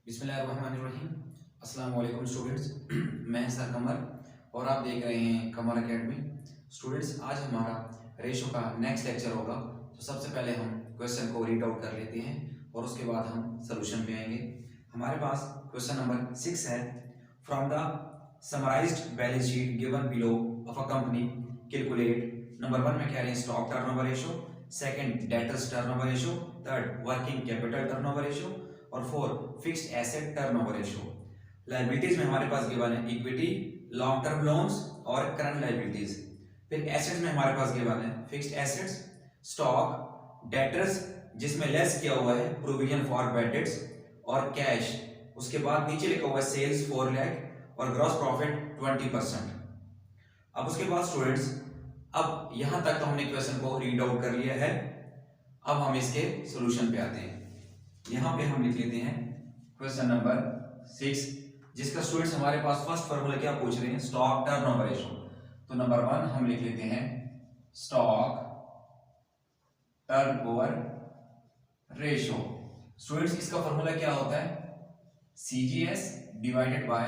बिस्मिल्लाहिर्रहमानिर्रहीम। अस्सलाम वालेकुम स्टूडेंट्स। मैं सर कमर और आप देख रहे हैं कमर एकेडमी। स्टूडेंट्स, आज हमारा रेशो का नेक्स्ट लेक्चर होगा। तो सबसे पहले हम क्वेश्चन को रीड आउट कर लेते हैं और उसके बाद हम सोल्यूशन पे आएंगे। हमारे पास क्वेश्चन नंबर 6 है। From the summarised balance sheet given below of a company calculate. Number 1 में कह रहे हैं stock turnover ratio, second debtors turnover ratio, third working capital turnover ratio और 4 fixed asset turnover ratio. Liabilities में हमारे पास given है equity, long term loans और current liabilities. फिर एसेट्स में हमारे पास गिवन है फिक्स्ड एसेट्स, स्टॉक, डेटर्स जिसमें लेस किया हुआ है प्रोविजन फॉर बैड डेट्स और कैश। उसके बाद नीचे लिखा हुआ है सेल्स 4 लाख और ग्रॉस प्रॉफिट 20%। अब उसके बाद स्टूडेंट्स, अब यहां तक तो हमने क्वेश्चन को रीड आउट कर लिया है। अब हम इसके सॉल्यूशन पे आते हैं। यहां पे हम लिख लेते हैं क्वेश्चन नंबर 6, जिसका स्टूडेंट्स हमारे पास फर्स्ट फार्मूला क्या पूछ रहे हैं, स्टॉक टर्नओवर रेशो। तो नंबर 1 हम लिख लेते हैं स्टॉक टर्नओवर रेशो। स्टूडेंट्स, इसका फार्मूला क्या होता है, CGS divided by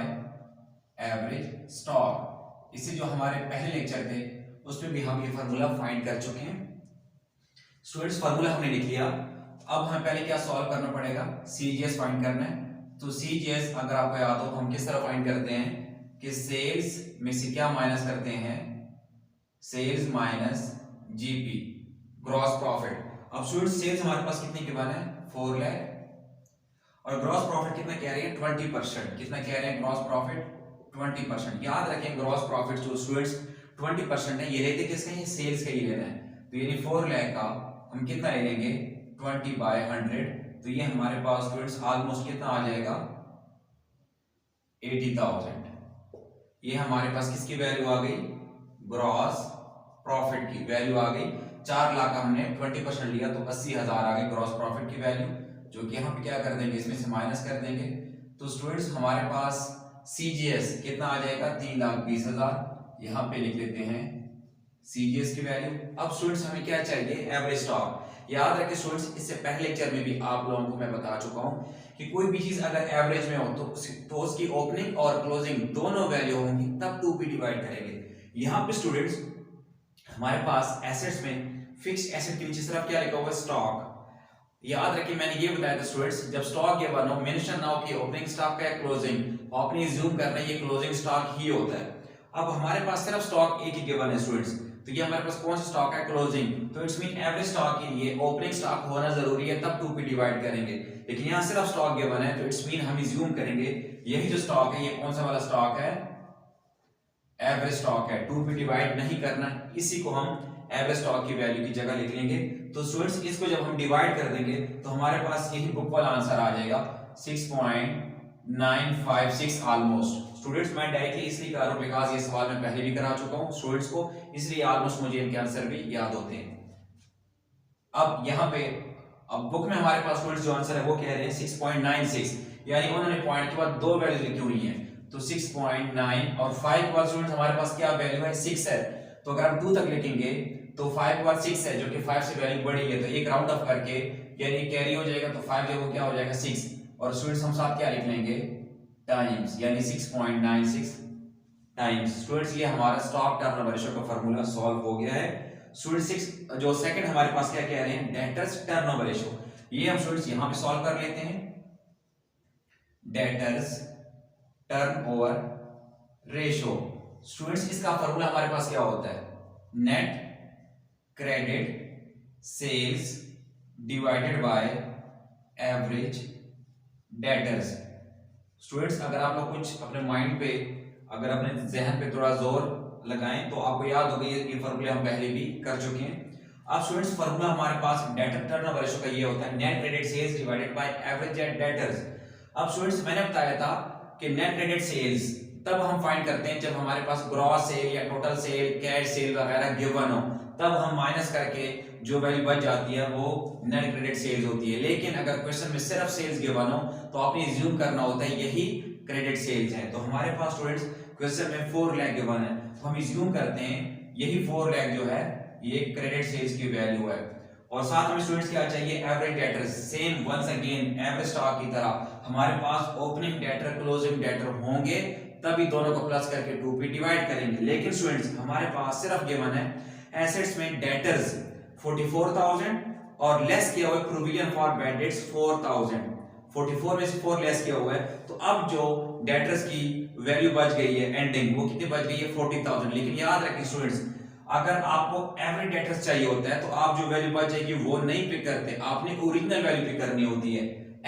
average stock. इससे जो हमारे पहले लेक्चर थे उसमें भी हम ये फार्मूला फाइंड कर चुके हैं। स्टूडेंट्स, फार्मूला हमने लिख लिया। अब हमें पहले क्या सॉल्व करना पड़ेगा, CGS फाइंड करना है। तो CGS अगर आपको याद हो तो हम किस तरह फाइंड करते हैं कि सेल्स में से क्या माइनस करते हैं, sales minus GP, gross profit. अब स्टूडेंट्स, सेल्स हमारे पास कितने गिवन है, 4 लाख और ग्रॉस प्रॉफिट कितना कह रहे हैं, 20%। कितना कह रहे हैं, ग्रॉस प्रॉफिट 20%। याद रखें ग्रॉस प्रॉफिट जो स्टूडेंट्स 20% है, ये लेते किसका, ये सेल्स का ही लेना है। तो यानी 4 लाख का हम कितना ले लेंगे, 20/100। तो ये हमारे पास स्टूडेंट्स ऑलमोस्ट कितना आ जाएगा, 80,000। ये हमारे पास किसकी वैल्यू आ गई, ग्रॉस प्रॉफिट की वैल्यू आ गई। 4 लाख हमने 20% लिया तो 80,000 आ गई ग्रॉस प्रॉफिट की वैल्यू, जो कि हम क्या कर देंगे, इसमें से माइनस कर देंगे। तो स्टूडेंट्स, हमारे पास CGS कितना आ जाएगा, 3,20,000। यहां पे लिख लेते हैं CGS की वैल्यू। अब स्टूडेंट्स, हमें क्या चाहिए, एवरेज स्टॉक। याद रखें स्टूडेंट्स, इससे पहले लेक्चर में भी आप लोगों को मैं बता चुका हूं कि कोई भी चीज अगर एवरेज में हो तो उसकी ओपनिंग और क्लोजिंग दोनों वैल्यू होंगी, तब 2 पे डिवाइड करेंगे। यहां पे स्टूडेंट्स हमारे पास एसेट्स में फिक्स्ड एसेट के नीचे सिर्फ क्या लिखा हुआ है, स्टॉक। याद रखिए मैंने ये बताया था स्टूडेंट्स, जब स्टॉक ये बनो मेंशन ना हो कि ओपनिंग स्टॉक का है क्लोजिंग, आपने ज्यूम करना है ये क्लोजिंग स्टॉक ही होता है। अब हमारे पास सिर्फ स्टॉक एक ही गिवन है स्टूडेंट्स, तो ये हमारे पास कौन सा स्टॉक है, क्लोजिंग। तो इट्स मीन एवरेज स्टॉक के लिए ओपनिंग स्टॉक होना जरूरी है, तब 2 पे डिवाइड करेंगे। लेकिन यहाँ सिर्फ स्टॉक गिवन है तो इट्स मीन हम ज्यूम करेंगे यही जो स्टॉक है ये कौन सा वाला स्टॉक है, एवरेज स्टॉक है। 2 पे डिवाइड नहीं करना, इसी को हम एवरेज स्टॉक की वैल्यू की जगह लिख लेंगे। तो स्टूडेंट्स, इसको जब हम डिवाइड कर देंगे तो हमारे पास यही बुक वाला आंसर आ जाएगा 6.956 ऑलमोस्ट। स्टूडेंट्स, मैं डायरेक्टली इसलिए कर रहा हूं बिकॉज़ ये सवाल मैं पहले भी करा चुका हूं स्टूडेंट्स को, इसलिए ऑलमोस्ट मुझे इनके आंसर भी याद होते हैं। अब यहाँ पे अब बुक में हमारे पास स्टूडेंट्स जो आंसर है वो कह रहे हैं 6.96, यानी उन्होंने पॉइंट के बाद 2 वैल्यू लिखी हुई है। तो 6.9 और 5 के बाद स्टूडेंट्स हमारे पास क्या वैल्यू है, 6 है। तो अगर हम 2 तक लिखेंगे तो 5 के बाद 6 है, जो कि 5 से वैल्यू बड़ी है, तो एक राउंड ऑफ करके यानी कैरी हो जाएगा, तो 5 जो क्या हो जाएगा 6। और स्टूडेंट्स हम साथ क्या लिख लेंगे, टाइम्स, यानी 6.96 टाइम्स। स्टूडेंट्स, ये हमारा स्टॉक टर्नओवर रेशियो का फार्मूला सॉल्व हो गया है। स्टूडेंट्स, 6 जो सेकंड हमारे पास क्या कह रहे हैं, डेटर्स टर्नओवर रेशियो। ये हम स्टूडेंट्स यहां पे सॉल्व कर लेते हैं। डेटर्स टर्नओवर रेशियो, स्टूडेंट्स इसका फार्मूला हमारे पास क्या होता है, net credit sales divided by average debtors. Students, अगर आप लोग कुछ अपने माइंड पे, अगर अपने जहन पे थोड़ा जोर लगाएं तो आपको याद होगा ये फार्मूले हम पहले भी कर चुके हैं। अब स्टूडेंट्स, फार्मूला हमारे पास डेटर टर्नओवर रेशियो का ये होता है net credit sales divided by average debtors. अब स्टूडेंट्स, मैंने बताया था कि नेट क्रेडिट सेल्स तब हम फाइंड करते हैं जब हमारे पास ग्रॉस सेल या टोटल सेल, कैश सेल वगैरह गिवन हो, तब हम माइनस करके जो वैल्यू बच जाती है वो नेट क्रेडिट सेल्स होती है। लेकिन अगर क्वेश्चन में सिर्फ सेल्स गिवन हो तो आपने ज्यूम करना होता है यही क्रेडिट सेल्स है। तो हमारे पास स्टूडेंट्स क्वेश्चन में 4 लाख गिवन है, तो हम ज्यूम करते हैं यही 4 लाख जो है ये क्रेडिट सेल्स की वैल्यू है। और साथ में स्टूडेंट्स क्या चाहिए, average debtors, same once again average stock की तरह हमारे पास ओपनिंग डेटर क्लोजिंग डेटर होंगे तभी दोनों को प्लस करके 2 पे डिवाइड करेंगे। लेकिन स्टूडेंट्स हमारे पास सिर्फ गिवन है एसेट्स में डेटर्स 44,000 और लेस किया हुआ है प्रोविजन फॉर बैड डेट्स 4,000। 44 में से 4 लेस किया हुआ है, तो अब जो डेटर्स की वैल्यू बच गई है एंडिंग, वो कितनी बच गई है 40,000। लेकिन याद रखिए स्टूडेंट्स, अगर आपको एवरेज डेटर्स चाहिए होता है तो आप जो वैल्यू बच जाएगी वो नहीं पिक करते, आपने ओरिजिनल वैल्यू पिक करनी होती है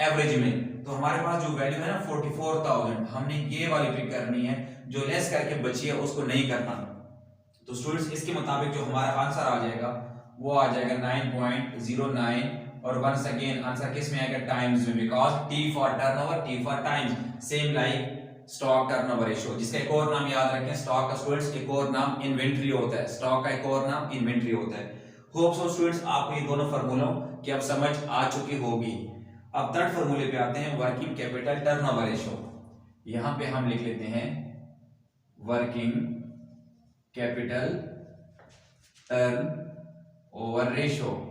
एवरेज में। तो हमारे पास जो वैल्यू है ना 44,000, हमने ये वाली पिक करनी है, जो लेस करके बची है उसको नहीं करना। तो स्टूडेंट्स इसके मुताबिक जो हमारा आंसर आ जाएगा वो आ जाएगा 9.09 और वंस अगेन आंसर किस में आएगा टाइम्स में, because T for turnover T for times same like stock turnover ratio, जिसका एक और नाम याद रखें स्टॉक का स्टूडेंट्स एक और नाम इन्वेंट्री होता है, स्टॉक का एक और नाम इन्वेंट्री होता है। होप सो स्टूडेंट्स आपको ये दोनों फार्मूलों की अब समझ आ चुकी होगी। अब थर्ड फार्मूले पे आते हैं, वर्किंग कैपिटल टर्नओवर रेशियो। यहां पे हम लिख लेते हैं working capital turnover ratio.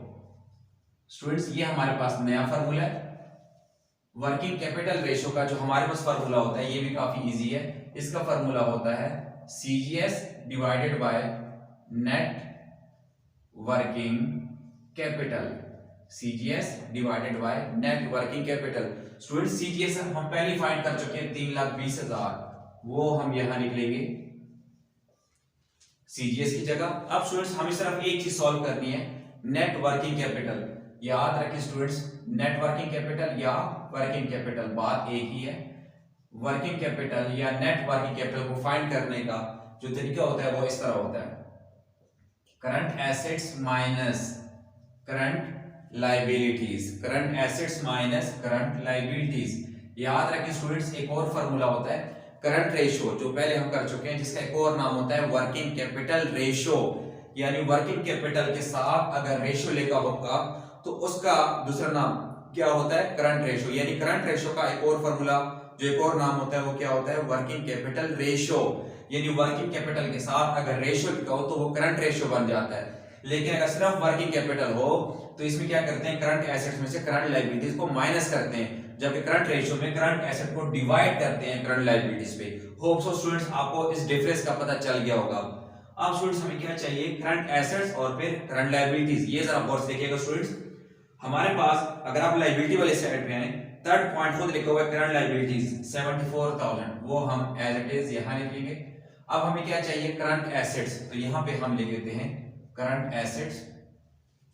Students ये हमारे पास नया फार्मूला है। वर्किंग कैपिटल रेशियो का जो हमारे पास फार्मूला होता है ये भी काफी इजी है। इसका फार्मूला होता है CGS divided by net working capital, CGS divided by net working capital. Student CGS हम पहले फाइंड कर चुके हैं 3,20,000, वो हम यहां लिख लेंगे सीजीएस की जगह। अब स्टूडेंट्स हमें सिर्फ एक चीज सॉल्व करनी है, नेट वर्किंग कैपिटल। याद रखिए स्टूडेंट्स, नेट वर्किंग कैपिटल या वर्किंग कैपिटल बात एक ही है। वर्किंग कैपिटल या नेट वर्किंग कैपिटल को फाइंड करने का जो तरीका होता है वो इस तरह होता है, current assets minus current liabilities, current assets minus current liabilities. याद रखिए स्टूडेंट्स एक और फार्मूला होता है करंट रेशियो, जो पहले हम कर चुके हैं, जिसका एक और नाम होता है वर्किंग कैपिटल रेशियो। यानी वर्किंग कैपिटल के साथ अगर रेशियो लिखा होगा तो उसका दूसरा नाम क्या होता है करंट रेशियो। यानी करंट रेशियो का एक और फार्मूला जो एक और नाम होता है वो क्या होता है वर्किंग कैपिटल रेशियो। यानी वर्किंग कैपिटल के साथ अगर रेशियो लिखा हो तो वो करंट रेशियो बन जाता है। लेकिन अगर सिर्फ वर्किंग कैपिटल हो तो इसमें क्या करते हैं, करंट एसेट्स में से करंट लायबिलिटीज को माइनस करते हैं, जबकि करंट रेशियो में करंट एसेट को डिवाइड करते हैं करंट लायबिलिटीज पे। होप सो स्टूडेंट्स आपको इस डिफरेंस का पता चल गया होगा। अब स्टूडेंट्स हमें क्या चाहिए, करंट एसेट्स और फिर करंट लायबिलिटीज। ये जरा गौर से देखिएगा स्टूडेंट्स, हमारे पास अगर आप लायबिलिटी वाले साइड पे आए, थर्ड पॉइंट खुद लिखा हुआ है करंट लायबिलिटीज 74,000, वो हम एज इट इज यहां लिख लेंगे। अब हमें क्या चाहिए करंट एसेट्स, तो यहां पे हम लिख लेते हैं current assets,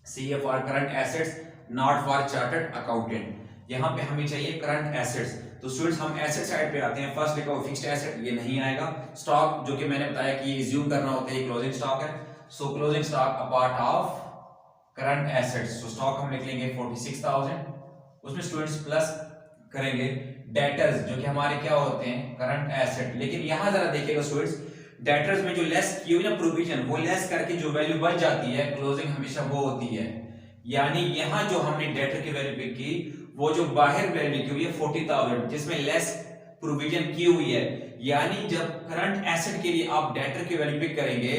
C for current assets, not for chartered accountant. यहां पे हमें चाहिए करंट एसेट्स। तो स्टूडेंट्स हम एसेट साइड पे आते हैं, फर्स्ट लिखा हुआ फिक्स्ड एसेट, ये नहीं आएगा। स्टॉक जो कि मैंने बताया कि ये ज्यूम करना होता है, क्लोजिंग स्टॉक है, सो closing stock a part of current assets. तो स्टॉक हम लिख लेंगे 46,000, उसमें स्टूडेंट्स प्लस करेंगे डेटर्स जो कि हमारे क्या होते हैं करंट एसेट। लेकिन यहां जरा देखिएगा स्टूडेंट्स, डेटर्स में जो लेस की हुई ना प्रोविजन, वो लेस करके जो वैल्यू बच जाती है क्लोजिंग हमेशा वो होती है। यानी यहां जो हमने डेटर की वैल्यू पिक की वो जो बाहर वैल्यू की हुई है 40,000 जिसमें लेस प्रोविजन की हुई है। यानी जब करंट एसेट के लिए आप डेटर की वैल्यू पिक करेंगे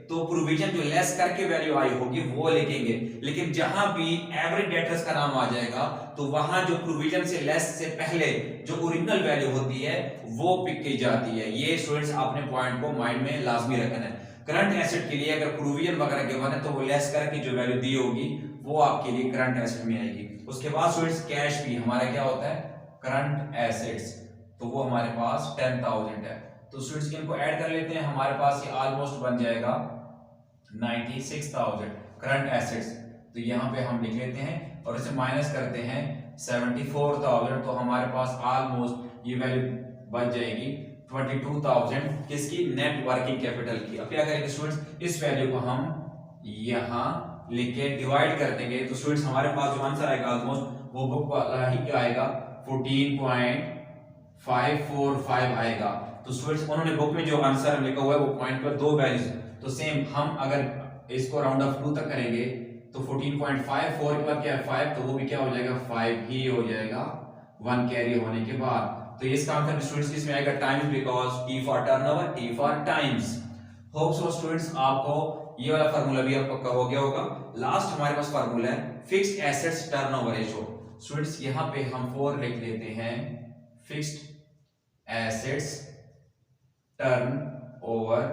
तो प्रोविजन जो लेस करके वैल्यू आई होगी वो लिखेंगे। लेकिन जहां भी एवरेज डेटर्स का नाम आ जाएगा तो वहां जो प्रोविजन से लेस से पहले जो ओरिजिनल वैल्यू होती है वो पिक की जाती है। ये स्टूडेंट्स आपने पॉइंट को माइंड में लाजमी रखना है। करंट एसेट के लिए अगर प्रोविजन वगैरह गिवन है तो वो लेस करके जो वैल्यू दी होगी वो आपके लिए करंट एसेट में आएगी। उसके बाद स्टूडेंट्स कैश भी हमारा क्या होता है करंट एसेट्स, तो वो हमारे पास 10,000 है। तो स्टूडेंट्स इनको ऐड कर लेते हैं, हमारे पास ये ऑलमोस्ट बन जाएगा 96,000 करंट एसेट्स। तो यहाँ पे हम लिख लेते हैं और इसे माइनस करते हैं 74,000, तो हमारे पास ऑलमोस्ट ये वैल्यू बच जाएगी 22,000 किसकी नेट वर्किंग कैपिटल की। अब क्या करेंगे स्टूडेंट्स, इस वैल्यू को हम यहाँ लिख के डिवाइड कर देंगे, तो स्टूडेंट्स हमारे पास जो आंसर आएगा ऑलमोस्ट वो बुक वाला ही क्या आएगा 14.545 आएगा। तो स्टूडेंट्स उन्होंने बुक में जो आंसर लिखा हुआ है वो पॉइंट पर दो वैल्यूज, तो सेम हम अगर इसको राउंड ऑफ 2 तक करेंगे तो 14.54 के बाद क्या है 5, तो वो भी क्या हो जाएगा 5 ही हो जाएगा 1 कैरी होने के बाद। तो इसका आंसर स्टूडेंट्स किस में आएगा times, because T for turnover T for times. Hope so students आपको ये वाला फार्मूला भी आपको पक्का हो गया होगा। लास्ट हमारे पास फार्मूला है fixed assets turnover ratio. Students यहाँ पे हम 4 लिख लेते हैं fixed assets turn over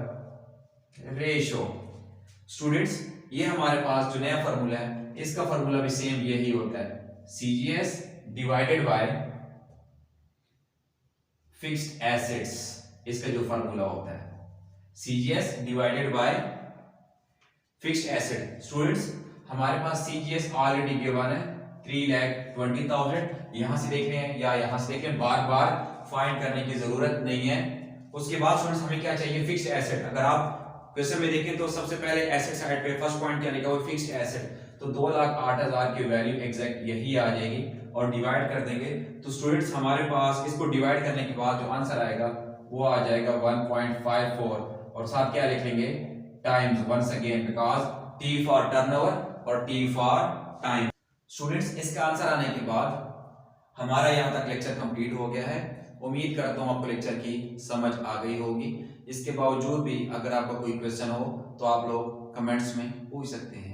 ratio. Students, ये हमारे पास जो नया फॉर्मूला है, इसका फॉर्मूला भी सेम यही होता है, CGS divided by fixed assets. इसका जो फॉर्मूला होता है CGS divided by fixed asset. Students, हमारे पास सीजीएस ऑलरेडी गिवन है 3,20,000। यहां से देख रहे हैं या यहां से देख रहे हैं, बार बार फाइंड करने की जरूरत नहीं है। उसके बाद स्टूडेंट्स हमें क्या चाहिए, फिक्स्ड एसेट। अगर आप क्वेश्चन में देखें तो सबसे पहले एसेट साइड पे फर्स्ट पॉइंट क्या लिखा हुआ है, फिक्स्ड एसेट। तो 2,08,000 की वैल्यू एग्जैक्ट यही आ जाएगी और डिवाइड कर देंगे। तो स्टूडेंट्स, हमारे पास इसको डिवाइड करने के बाद जो आंसर आएगा वो आ जाएगा 1.54 और साथ क्या लिख लेंगे, times once again, because T for turnover और टी फॉर टाइम। स्टूडेंट्स, इसका आंसर आने के बाद हमारा यहाँ तक लेक्चर कंप्लीट हो गया है। उम्मीद करता हूँ आपको लेक्चर की समझ आ गई होगी। इसके बावजूद भी अगर आपका कोई क्वेश्चन हो तो आप लोग कमेंट्स में पूछ सकते हैं।